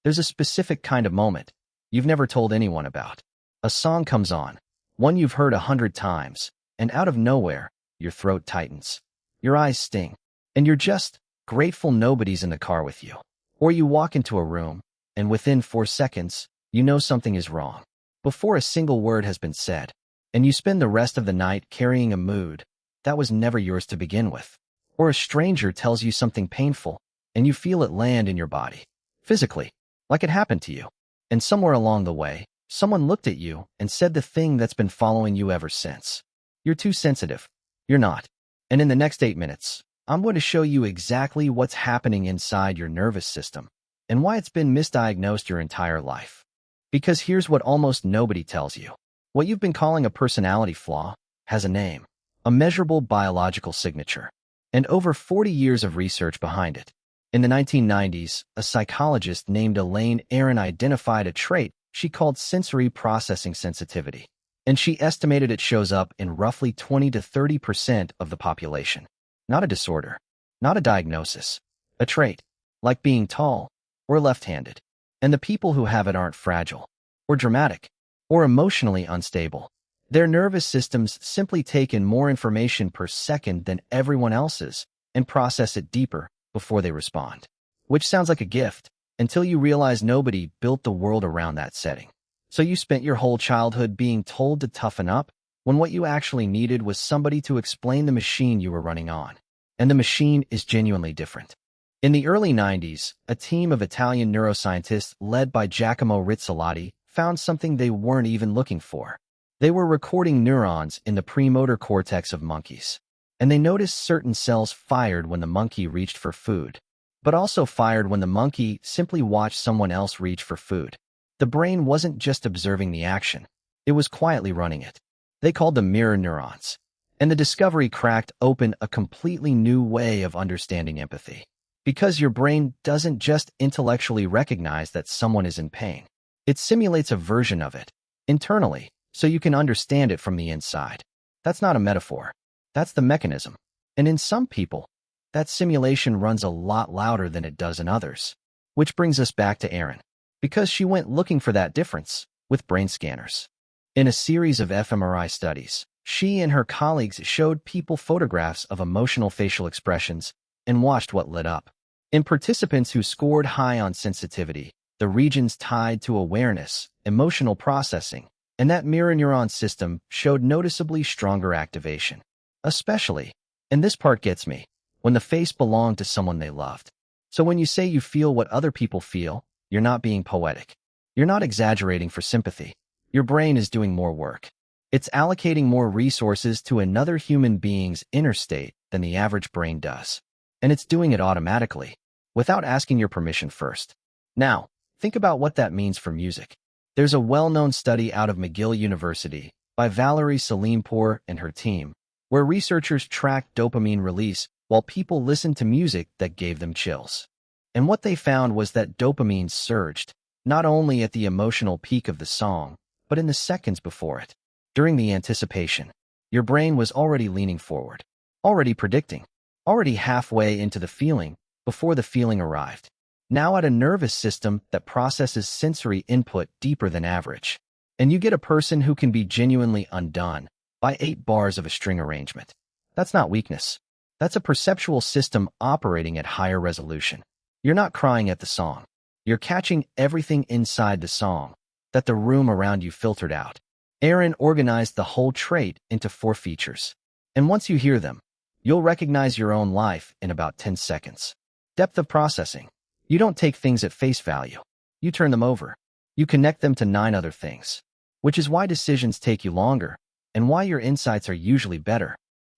There's a specific kind of moment you've never told anyone about. A song comes on, one you've heard 100 times, and out of nowhere, your throat tightens. Your eyes sting, and you're just grateful nobody's in the car with you. Or you walk into a room, and within 4 seconds, you know something is wrong, before a single word has been said, and you spend the rest of the night carrying a mood that was never yours to begin with. Or a stranger tells you something painful, and you feel it land in your body, physically, like it happened to you. And somewhere along the way, someone looked at you and said the thing that's been following you ever since. You're too sensitive. You're not. And in the next 8 minutes, I'm going to show you exactly what's happening inside your nervous system and why it's been misdiagnosed your entire life. Because here's what almost nobody tells you. What you've been calling a personality flaw has a name, a measurable biological signature, and over 40 years of research behind it. In the 1990s, a psychologist named Elaine Aron identified a trait she called sensory processing sensitivity, and she estimated it shows up in roughly 20 to 30% of the population. Not a disorder, not a diagnosis, a trait, like being tall or left-handed. And the people who have it aren't fragile, or dramatic, or emotionally unstable. Their nervous systems simply take in more information per second than everyone else's and process it deeper before they respond. Which sounds like a gift, until you realize nobody built the world around that setting. So you spent your whole childhood being told to toughen up, when what you actually needed was somebody to explain the machine you were running on. And the machine is genuinely different. In the early 90s, a team of Italian neuroscientists led by Giacomo Rizzolatti found something they weren't even looking for. They were recording neurons in the premotor cortex of monkeys, and they noticed certain cells fired when the monkey reached for food, but also fired when the monkey simply watched someone else reach for food. The brain wasn't just observing the action, it was quietly running it. They called them mirror neurons, and the discovery cracked open a completely new way of understanding empathy. Because your brain doesn't just intellectually recognize that someone is in pain. It simulates a version of it, internally, so you can understand it from the inside. That's not a metaphor. That's the mechanism. And in some people, that simulation runs a lot louder than it does in others. Which brings us back to Erin, because she went looking for that difference with brain scanners. In a series of fMRI studies, she and her colleagues showed people photographs of emotional facial expressions and watched what lit up. In participants who scored high on sensitivity, the regions tied to awareness, emotional processing, and that mirror neuron system showed noticeably stronger activation. Especially, and this part gets me, when the face belonged to someone they loved. So when you say you feel what other people feel, you're not being poetic. You're not exaggerating for sympathy. Your brain is doing more work. It's allocating more resources to another human being's inner state than the average brain does. And it's doing it automatically, without asking your permission first. Now, think about what that means for music. There's a well-known study out of McGill University by Valerie Salimpour and her team, where researchers tracked dopamine release while people listened to music that gave them chills. And what they found was that dopamine surged, not only at the emotional peak of the song, but in the seconds before it. During the anticipation, your brain was already leaning forward, already predicting, already halfway into the feeling before the feeling arrived. Now at a nervous system that processes sensory input deeper than average. And you get a person who can be genuinely undone by 8 bars of a string arrangement. That's not weakness. That's a perceptual system operating at higher resolution. You're not crying at the song. You're catching everything inside the song that the room around you filtered out. Erin organized the whole trait into 4 features. And once you hear them, you'll recognize your own life in about 10 seconds. Depth of processing. You don't take things at face value. You turn them over. You connect them to 9 other things, which is why decisions take you longer and why your insights are usually better.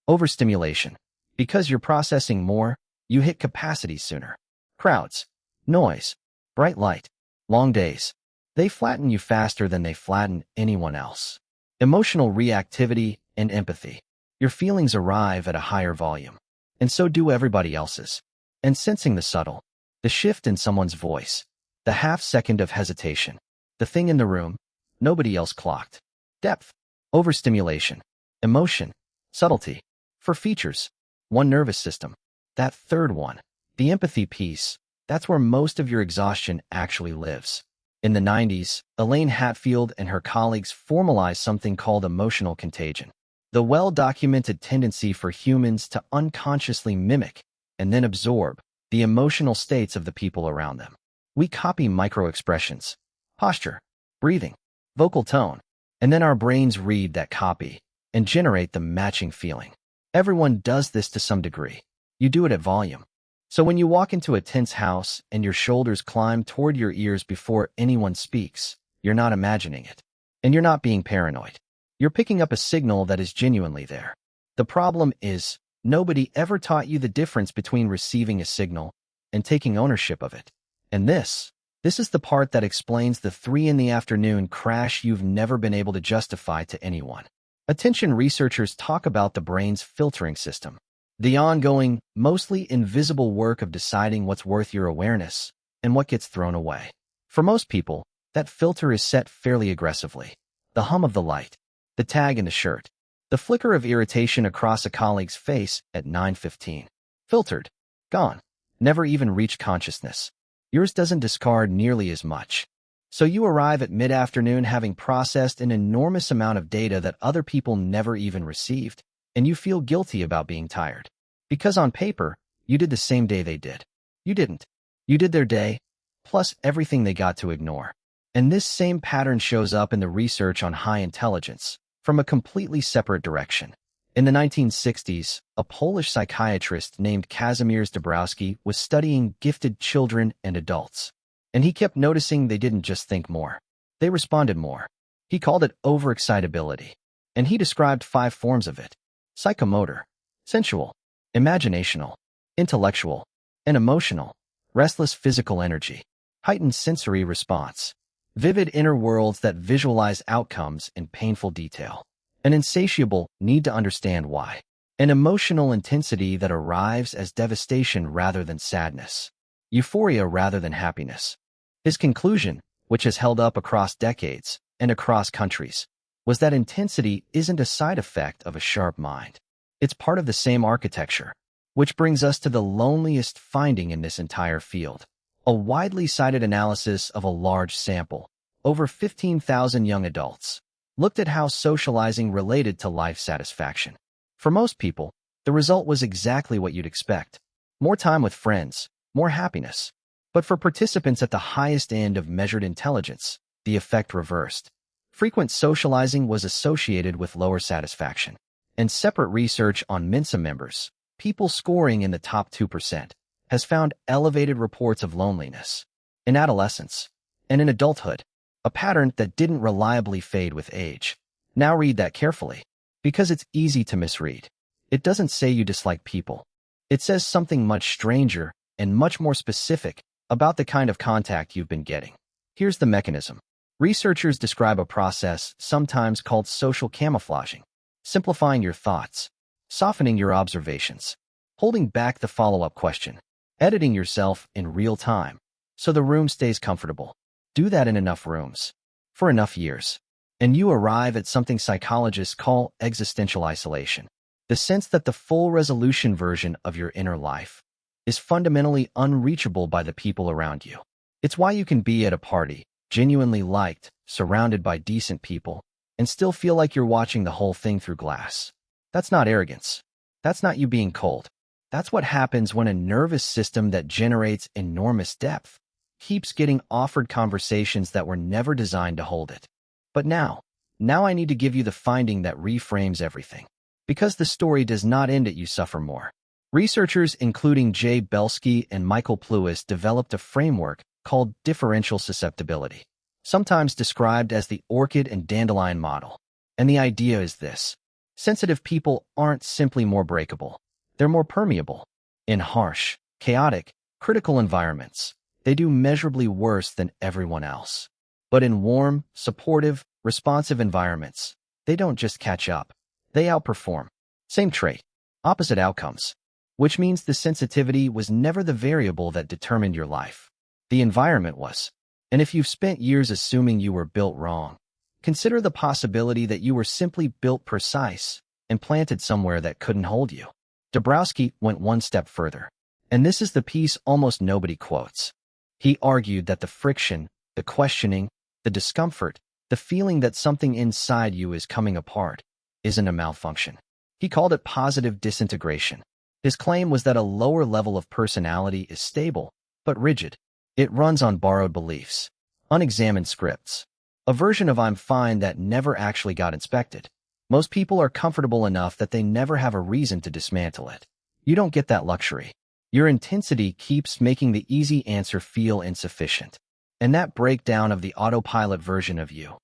Overstimulation. Because you're processing more, you hit capacity sooner. Crowds, noise, bright light, long days. They flatten you faster than they flatten anyone else. Emotional reactivity and empathy. Your feelings arrive at a higher volume, and so do everybody else's. And sensing the subtle, the shift in someone's voice, the half-second of hesitation, the thing in the room, nobody else clocked. Depth, overstimulation, emotion, subtlety. For features, 1 nervous system. That third one, the empathy piece, That's where most of your exhaustion actually lives. In the 90s, Elaine Hatfield and her colleagues formalized something called emotional contagion, the well-documented tendency for humans to unconsciously mimic and then absorb the emotional states of the people around them. We copy micro-expressions, posture, breathing, vocal tone, and then our brains read that copy and generate the matching feeling. Everyone does this to some degree. You do it at volume. So when you walk into a tense house and your shoulders climb toward your ears before anyone speaks, you're not imagining it. And you're not being paranoid. You're picking up a signal that is genuinely there. The problem is, nobody ever taught you the difference between receiving a signal and taking ownership of it. And this is the part that explains the 3 in the afternoon crash you've never been able to justify to anyone. Attention researchers talk about the brain's filtering system, the ongoing, mostly invisible work of deciding what's worth your awareness and what gets thrown away. For most people, that filter is set fairly aggressively. The hum of the light, the tag in the shirt, the flicker of irritation across a colleague's face at 9:15. Filtered. Gone. Never even reached consciousness. Yours doesn't discard nearly as much. So you arrive at mid-afternoon having processed an enormous amount of data that other people never even received, and you feel guilty about being tired. Because on paper, you did the same day they did. You didn't. You did their day, plus everything they got to ignore. And this same pattern shows up in the research on high intelligence, from a completely separate direction. In the 1960s, a Polish psychiatrist named Kazimierz Dabrowski was studying gifted children and adults. And he kept noticing they didn't just think more. They responded more. He called it overexcitability. And he described 5 forms of it: psychomotor, sensual, imaginational, intellectual, and emotional. Restless physical energy, heightened sensory response, vivid inner worlds that visualize outcomes in painful detail, an insatiable need to understand why, an emotional intensity that arrives as devastation rather than sadness, euphoria rather than happiness. His conclusion, which has held up across decades and across countries, was that intensity isn't a side effect of a sharp mind. It's part of the same architecture, which brings us to the loneliest finding in this entire field. A widely cited analysis of a large sample, over 15,000 young adults, looked at how socializing related to life satisfaction. For most people, the result was exactly what you'd expect: more time with friends, more happiness. But for participants at the highest end of measured intelligence, the effect reversed. Frequent socializing was associated with lower satisfaction. And separate research on Mensa members, people scoring in the top 2%, has found elevated reports of loneliness in adolescence and in adulthood, a pattern that didn't reliably fade with age. Now read that carefully, because it's easy to misread. It doesn't say you dislike people. It says something much stranger and much more specific about the kind of contact you've been getting. Here's the mechanism. Researchers describe a process sometimes called social camouflaging, simplifying your thoughts, softening your observations, holding back the follow-up question, editing yourself in real time, so the room stays comfortable. Do that in enough rooms, for enough years, and you arrive at something psychologists call existential isolation, the sense that the full resolution version of your inner life is fundamentally unreachable by the people around you. It's why you can be at a party, genuinely liked, surrounded by decent people, and still feel like you're watching the whole thing through glass. That's not arrogance. That's not you being cold. That's what happens when a nervous system that generates enormous depth keeps getting offered conversations that were never designed to hold it. But now I need to give you the finding that reframes everything. Because the story does not end at you suffer more. Researchers including Jay Belsky and Michael Plewis developed a framework called differential susceptibility, sometimes described as the orchid and dandelion model. And the idea is this: sensitive people aren't simply more breakable. They're more permeable. In harsh, chaotic, critical environments, they do measurably worse than everyone else. But in warm, supportive, responsive environments, they don't just catch up. They outperform. Same trait, opposite outcomes. Which means the sensitivity was never the variable that determined your life. The environment was. And if you've spent years assuming you were built wrong, consider the possibility that you were simply built precise and planted somewhere that couldn't hold you. Dabrowski went one step further And this is the piece almost nobody quotes. He argued that the friction, the questioning, the discomfort, the feeling that something inside you is coming apart, isn't a malfunction. He called it positive disintegration. His claim was that a lower level of personality is stable, but rigid. It runs on borrowed beliefs, unexamined scripts, a version of I'm fine that never actually got inspected. Most people are comfortable enough that they never have a reason to dismantle it. You don't get that luxury. Your intensity keeps making the easy answer feel insufficient. And that breakdown of the autopilot version of you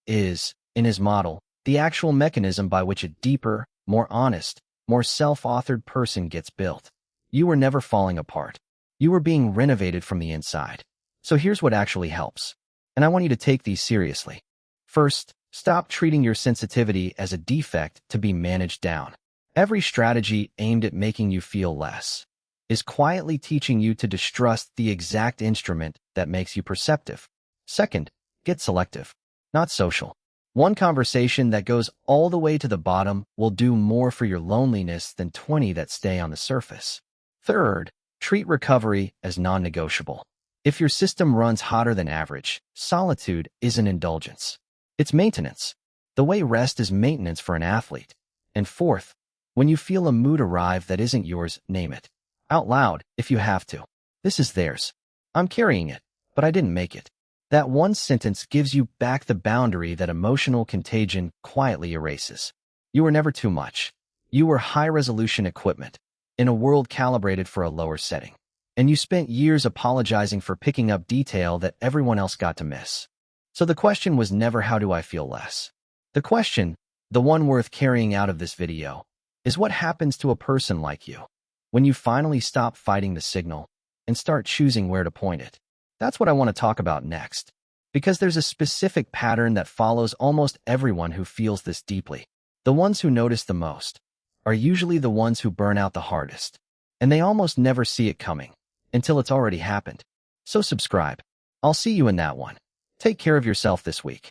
is, in his model, the actual mechanism by which a deeper, more honest, more self-authored person gets built. You were never falling apart. You were being renovated from the inside. So here's what actually helps. And I want you to take these seriously. First, stop treating your sensitivity as a defect to be managed down. Every strategy aimed at making you feel less is quietly teaching you to distrust the exact instrument that makes you perceptive. Second, get selective, not social. One conversation that goes all the way to the bottom will do more for your loneliness than 20 that stay on the surface. Third, treat recovery as non-negotiable. If your system runs hotter than average, solitude isn't indulgence. It's maintenance. The way rest is maintenance for an athlete. And fourth, when you feel a mood arrive that isn't yours, name it. Out loud, if you have to. This is theirs. I'm carrying it, but I didn't make it. That one sentence gives you back the boundary that emotional contagion quietly erases. You were never too much. You were high-resolution equipment in a world calibrated for a lower setting. And you spent years apologizing for picking up detail that everyone else got to miss. So the question was never how do I feel less? The question, the one worth carrying out of this video, is what happens to a person like you when you finally stop fighting the signal and start choosing where to point it. That's what I want to talk about next, because there's a specific pattern that follows almost everyone who feels this deeply. The ones who notice the most are usually the ones who burn out the hardest, and they almost never see it coming until it's already happened. So subscribe. I'll see you in that one. Take care of yourself this week.